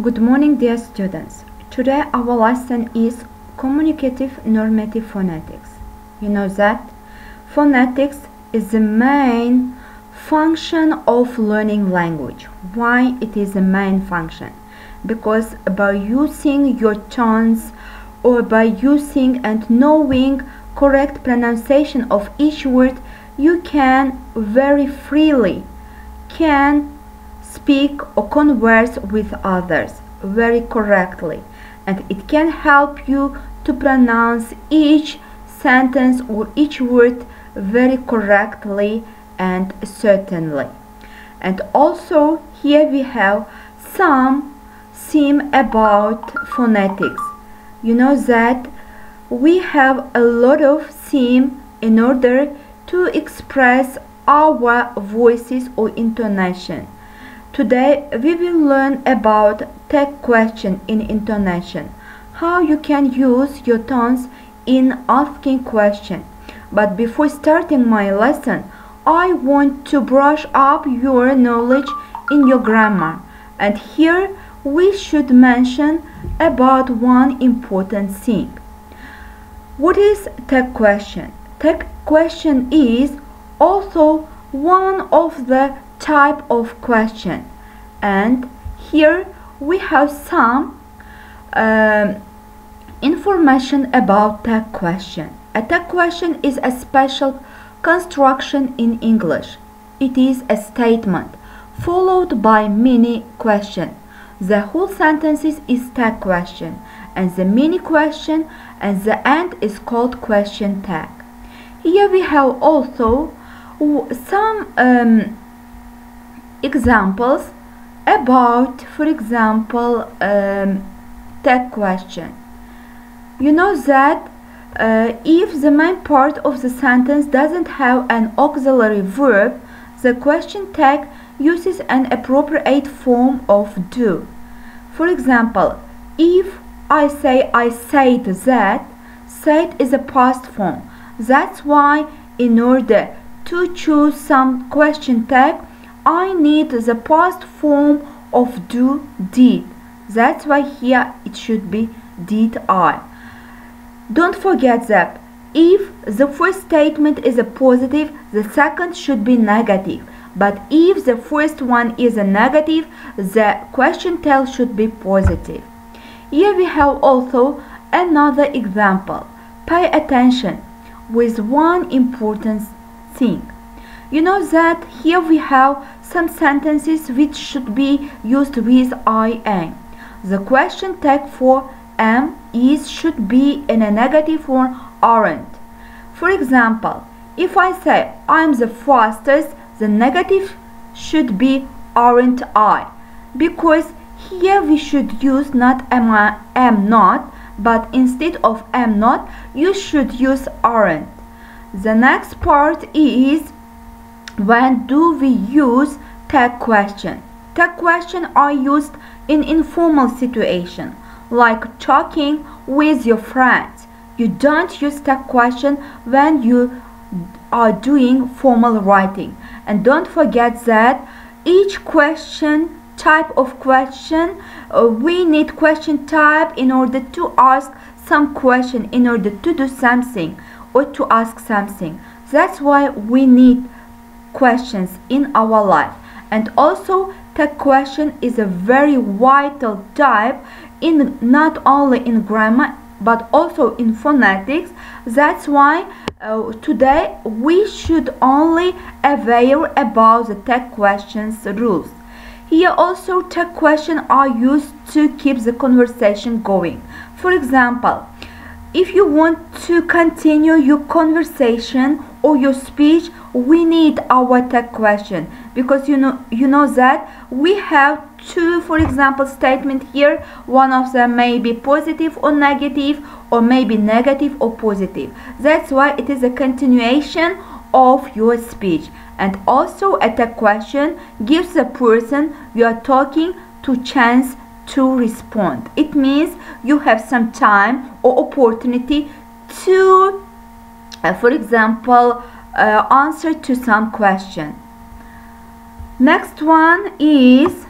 Good morning, dear students. Today our lesson is communicative normative phonetics. You know that phonetics is the main function of learning language. Why it is the main function? Because by using your tones or by using and knowing correct pronunciation of each word, you can very freely speak or converse with others very correctly, and it can help you to pronounce each sentence or each word very correctly and certainly. And also here we have some theme about phonetics. You know that we have a lot of theme in order to express our voices or intonation. Today we will learn about tag question in intonation, how you can use your tones in asking question. But before starting my lesson, I want to brush up your knowledge in your grammar, and here we should mention about one important thing. What is tag question? Tag question is also one of the type of question, and here we have some information about tag question. A tag question is a special construction in English. It is a statement followed by mini question. The whole sentence is tag question, and the mini question and the end is called question tag. Here we have also some examples about, for example, tag question. You know that if the main part of the sentence doesn't have an auxiliary verb, the question tag uses an appropriate form of do. For example, if I say I said that, said is a past form. That's why in order to choose some question tag, I need the past form of do, did. That's why here it should be did I. Don't forget that if the first statement is a positive, the second should be negative. But if the first one is a negative, the question tag should be positive. Here we have also another example. Pay attention with one important thing. You know that here we have some sentences which should be used with IN. The question tag for am, is, should be in a negative form aren't. For example, if I say I'm the fastest, the negative should be aren't I, because here we should use not am not, but instead of am not, you should use aren't. The next part is when do we use tag question. Tag question are used in informal situation, like talking with your friends. You don't use tag question when you are doing formal writing. And don't forget that each question type of question, we need question type in order to ask some question, in order to do something or to ask something. That's why we need questions in our life. And also tag question is a very vital type in not only in grammar but also in phonetics. That's why today we should only aware about the tag questions rules. Here also tag questions are used to keep the conversation going. For example, if you want to continue your conversation or your speech, we need our tag question, because you know that we have two, for example, statement here. One of them may be positive or negative, or maybe negative or positive. That's why it is a continuation of your speech. And also a tag question gives the person you are talking to chance to respond. It means you have some time or opportunity to for example, answer to some question. Next one is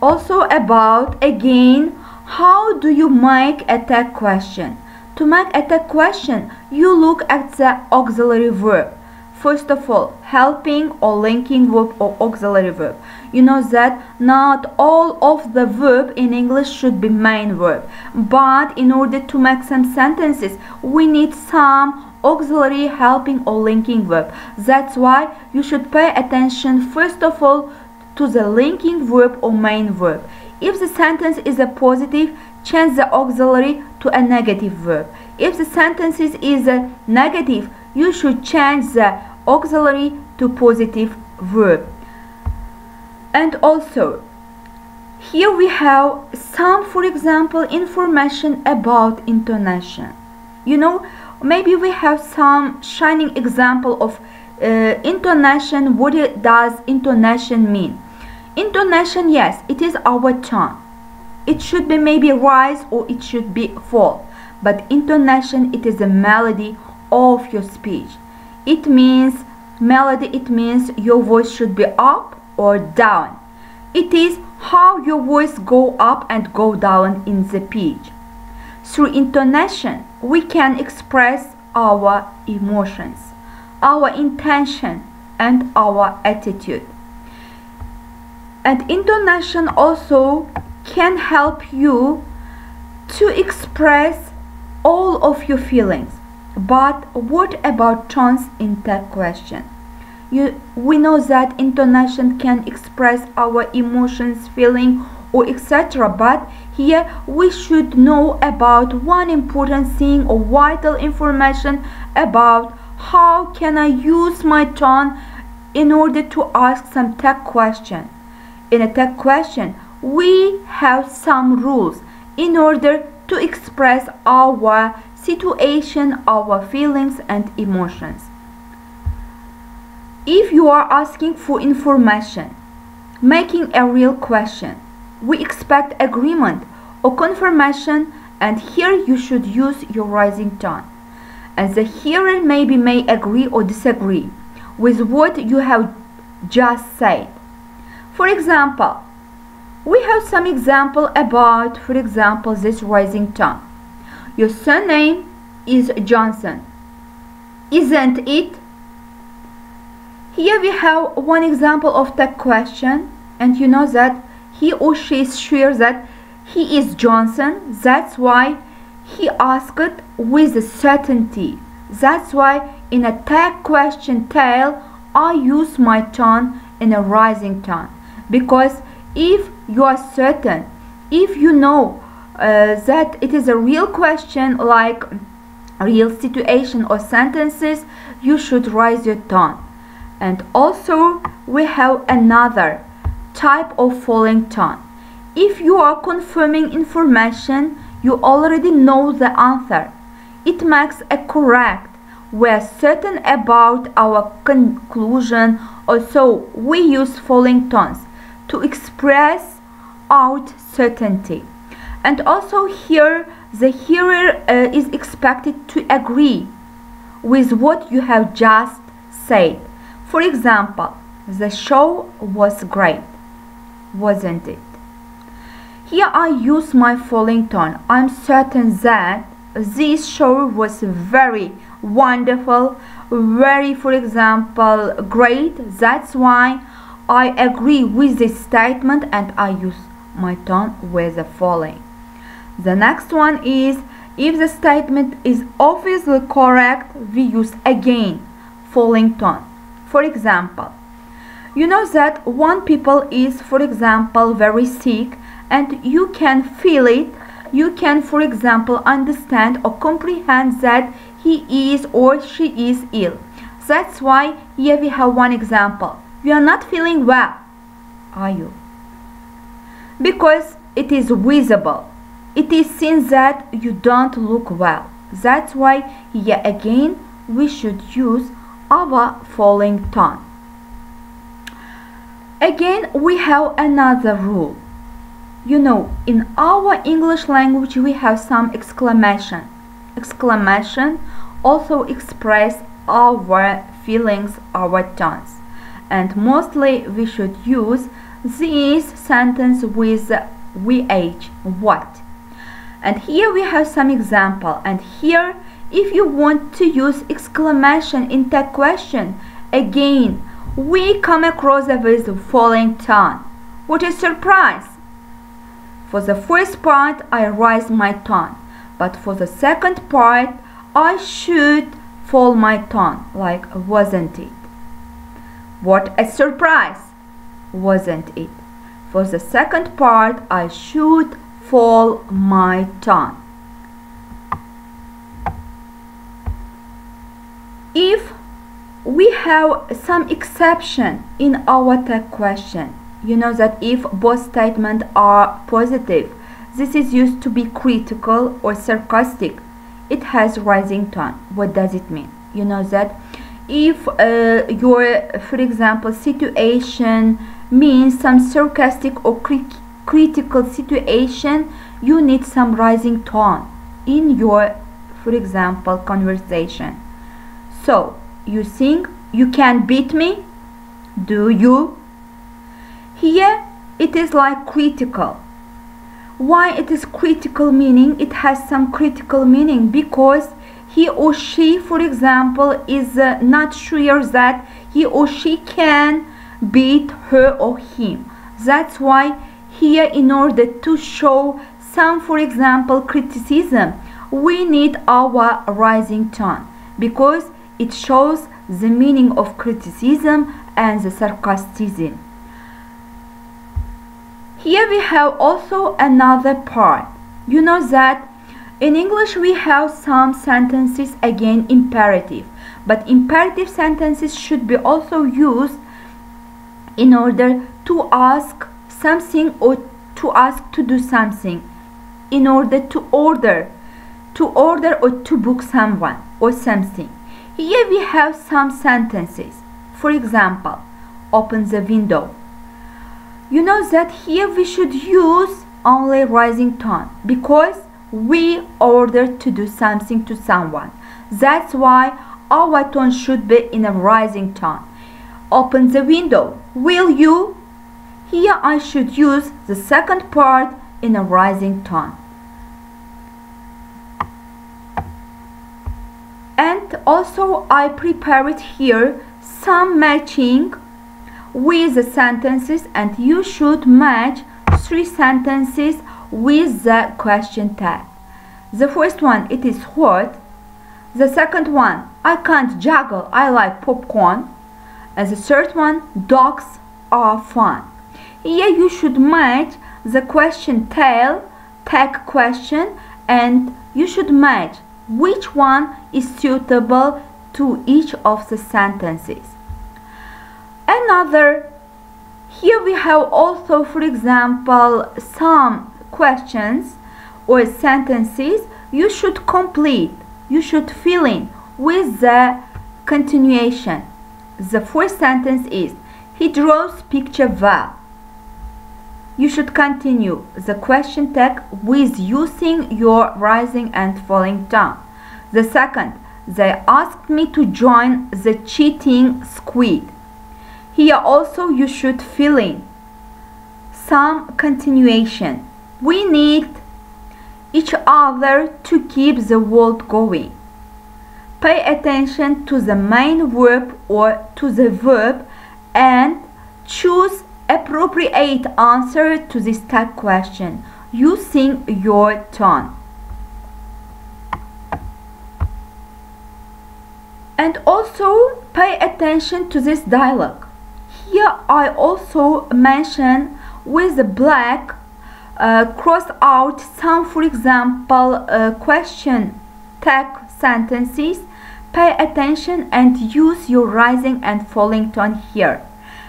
Also about, again, how do you make a tag question? To make a tag question, you look at the auxiliary verb. First of all, helping or linking verb or auxiliary verb. You know that not all of the verb in English should be main verb, but in order to make some sentences, we need some auxiliary, helping or linking verb. That's why you should pay attention first of all to the linking verb or main verb. If the sentence is a positive, change the auxiliary to a negative verb. If the sentence is a negative, you should change the auxiliary to positive verb. And also, here we have some, for example, information about intonation. You know, maybe we have some shining example of intonation. What does intonation mean? Intonation, yes, it is our tone. It should be maybe rise or it should be fall. But intonation, it is a melody of your speech. It means melody, it means your voice should be up or down. It is how your voice go up and go down in the pitch. Through intonation, we can express our emotions, our intention, and our attitude. And intonation also can help you to express all of your feelings. But what about tones in tag question? We know that intonation can express our emotions, feeling, or etc. But here we should know about one important thing or vital information about how can I use my tone in order to ask some tag question. In a tag question, we have some rules in order to express our situation, our feelings and emotions. If you are asking for information, making a real question, we expect agreement or confirmation, and here you should use your rising tone. And the hearer maybe may agree or disagree with what you have just said. For example, we have some example about, for example, this rising tone. Your surname is Johnson, isn't it? Here we have one example of tag question, and you know that he or she is sure that he is Johnson. That's why he asked with a certainty. That's why in a tag question tail, I use my tone in a rising tone. Because if you are certain, if you know that it is a real question, like real situation or sentences, you should rise your tone. And also we have another type of falling tone. If you are confirming information, you already know the answer. It makes a correct. We are certain about our conclusion. Also, we use falling tones to express out certainty. And also here, the hearer is expected to agree with what you have just said. For example, the show was great, wasn't it? Here I use my falling tone. I'm certain that this show was very wonderful, very, for example, great. That's why I agree with this statement and I use my tone with the falling. The next one is, if the statement is obviously correct, we use again falling tone. For example, you know that one people is, for example, very sick, and you can feel it. You can, for example, understand or comprehend that he is or she is ill. That's why here we have one example. You are not feeling well, are you? Because it is visible. It is seen that you don't look well. That's why here again we should use our falling tone. Again, we have another rule. You know, in our English language we have some exclamation. Exclamation also express our feelings, our tones. And mostly we should use this sentence with VH, what. And here we have some example, and here if you want to use exclamation in tag question, again we come across with the following tone. What is surprise? For the first part I raise my tone, but for the second part I should fall my tone, like wasn't it? What a surprise! Wasn't it? For the second part I should fall my tone. If we have some exception in our tag question, you know that if both statements are positive, this is used to be critical or sarcastic. It has rising tone. What does it mean? You know that if your, for example, situation means some sarcastic or critical situation, you need some rising tone in your, for example, conversation. So you think you can beat me? Do you? Here it is like critical. Why it is critical meaning? It has some critical meaning because he or she, for example, is not sure that he or she can beat her or him. That's why here, in order to show some, for example, criticism, we need our rising tone because it shows the meaning of criticism and the sarcasm. Here we have also another part. You know that in English we have some sentences, again imperative, but imperative sentences should be also used in order to ask something or to ask to do something, in order to order or to book someone or something. Here we have some sentences. For example, open the window. You know that here we should use only rising tone because we order to do something to someone. That's why our tone should be in a rising tone. Open the window. Will you? Here I should use the second part in a rising tone. And also I prepared here some matching with the sentences, and you should match 3 sentences with the question tag. The first one, it is hot. The second one, I can't juggle, I like popcorn. And the third one, dogs are fun. Here you should match the question tag question, and you should match which one is suitable to each of the sentences. Another, here we have also, for example, some questions or sentences you should complete, you should fill in with the continuation. The first sentence is, he draws picture well. You should continue the question tag with using your rising and falling tone. The second, they asked me to join the cheating squid. Here also you should fill in some continuation. We need each other to keep the world going. Pay attention to the main verb or to the verb and choose appropriate answer to this tag question using your tone. And also pay attention to this dialogue. Here I also mention with the black cross out some, for example, question tag sentences. Pay attention and use your rising and falling tone here.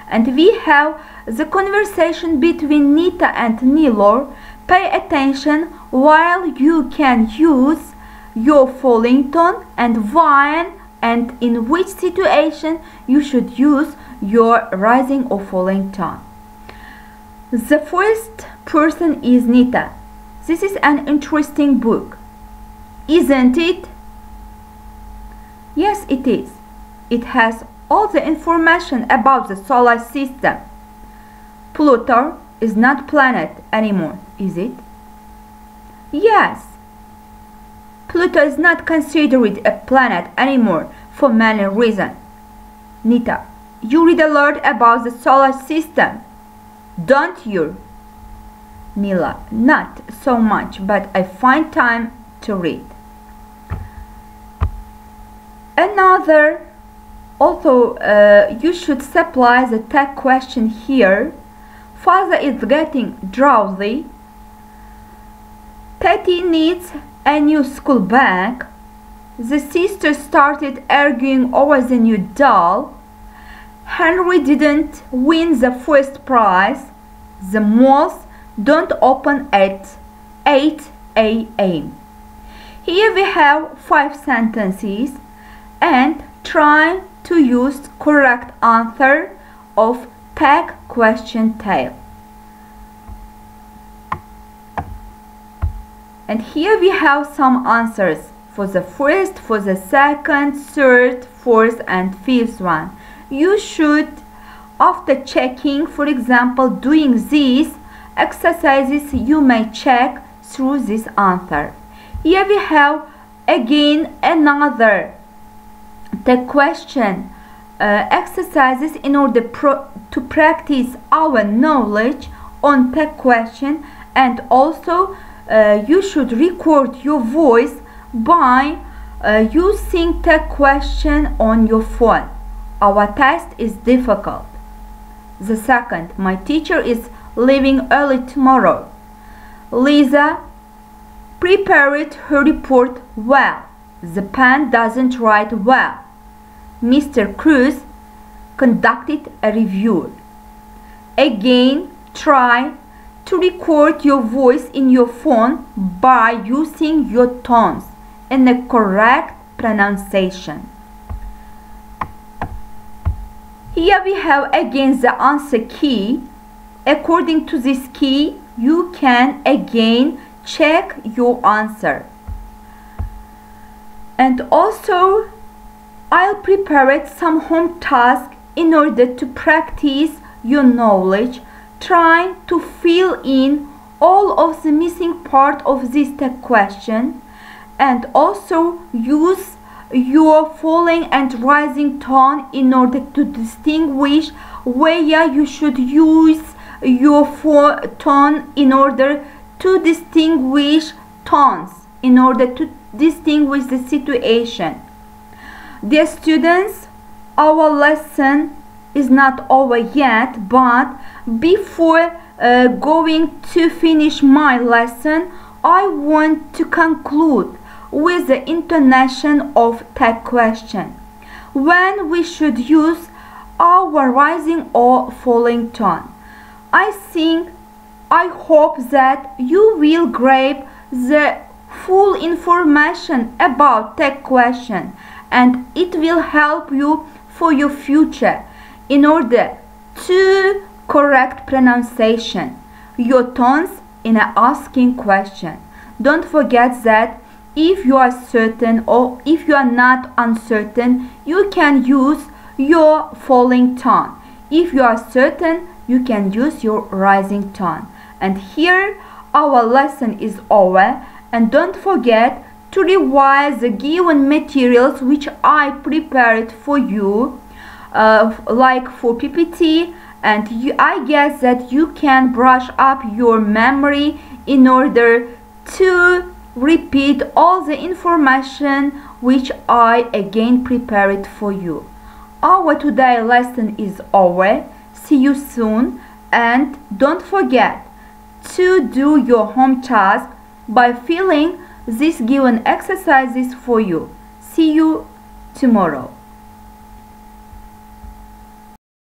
And we have the conversation between Nita and Nilor. Pay attention while you can use your falling tone and when and in which situation you should use your rising or falling tone. The first person is Nita. This is an interesting book, isn't it? Yes, it is. It has all the information about the solar system. Pluto is not planet anymore, is it? Yes. Pluto is not considered a planet anymore for many reasons. Nita, you read a lot about the solar system, don't you? Mila, not so much, but I find time to read. Another, although you should supply the tag question here. Father is getting drowsy. Teddy needs a new school bag. The sisters started arguing over the new doll. Henry didn't win the first prize. The malls don't open at 8 a.m. Here we have 5 sentences and try to use correct answer of tag question tail. And here we have some answers for the first, for the second, third, fourth and fifth one. You should, after checking, for example, doing these exercises, you may check through this answer. Here we have again another the question exercises in order to practice our knowledge on the question, and also you should record your voice by using the question on your phone. Our test is difficult. The second, my teacher is leaving early tomorrow. Lisa prepared her report well. The pen doesn't write well. Mr. Cruz conducted a review. Again, try to record your voice in your phone by using your tones in the correct pronunciation. Here we have again the answer key. According to this key, you can again check your answer. And also, I'll prepare some home tasks in order to practice your knowledge, trying to fill in all of the missing part of this tag question, and also use your falling and rising tone in order to distinguish where you should use your tone in order to distinguish tones, in order to distinguish the situation. Dear students, our lesson is not over yet, but before going to finish my lesson, I want to conclude with the intonation of tag question, when we should use our rising or falling tone. I hope that you will grab the full information about tag question, and it will help you for your future in order to correct pronunciation, your tones in an asking question. Don't forget that if you are certain or if you are not uncertain, you can use your falling tone. If you are certain, you can use your rising tone. And here our lesson is over, and don't forget to revise the given materials which I prepared for you, like for PPT, and I guess that you can brush up your memory in order to repeat all the information which I again prepared for you. Our today lesson is over. See you soon, and don't forget to do your home task by filling these given exercises for you. See you tomorrow.